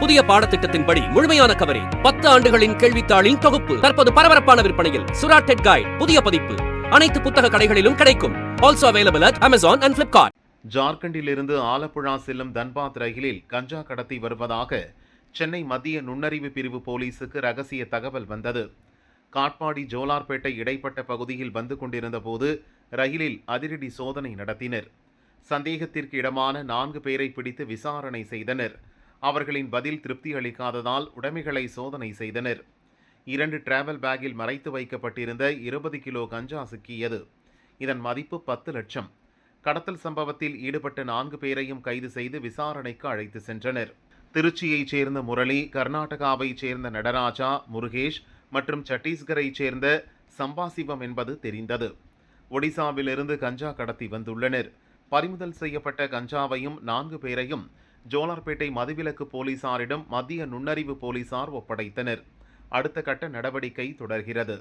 புதிய பாடத்திட்டத்தின்படி முழுமையான கவரேஜ் 10 ஆண்டுகளின் கேள்வித்தாளின் தொகுப்பு தற்போது பரபரப்பான விற்பனையில். சுரா டெட் கைட் புதிய பதிப்பு அனைத்து புத்தக கடைகளிலும் கிடைக்கும். Also available at Amazon and Flipkart. ஜார்க்கண்டிலிருந்து Alappuzha செல்லும் தன்பாத் ரயிலில் கஞ்சா கடத்தி வருவதாக சென்னை மத்திய நுண்ணறிவு பிரிவு போலீசுக்கு ரகசிய தகவல் வந்தது. காட்பாடி ஜோலார்பேட்டை இடைப்பட்ட பகுதியில் வந்து கொண்டிருந்த போது ரயிலில் அதிரடி சோதனை நடத்தினர். சந்தேகத்திற்கு இடமான 4 பேரை பிடித்து விசாரணை செய்தனர். அவர்களின் பதில் திருப்தி அளிக்காததால் உடைமைகளை சோதனை செய்தனர். 2 டிராவல் பேக்கில் மறைத்து வைக்கப்பட்டிருந்த 20 கிலோ கஞ்சா சிக்கியது. இதன் மதிப்பு 10 லட்சம். கடத்தல் சம்பவத்தில் ஈடுபட்ட 4 பேரையும் கைது செய்து விசாரணைக்கு அழைத்து சென்றனர். திருச்சியைச் சேர்ந்த முரளி, கர்நாடகாவைச் சேர்ந்த நடராஜா, முருகேஷ் மற்றும் சத்தீஸ்கரைச் சேர்ந்த சம்பாசிவம் என்பது தெரிந்தது. ஒடிசாவிலிருந்து கஞ்சா கடத்தி வந்துள்ளனர். பறிமுதல் செய்யப்பட்ட கஞ்சாவையும் 4 பேரையும் ஜோலார்பேட்டை மதுவிலக்கு போலீசாரிடம் மத்திய நுண்ணறிவு போலீசார் ஒப்படைத்தனர். அடுத்த கட்ட நடவடிக்கை தொடர்கிறது.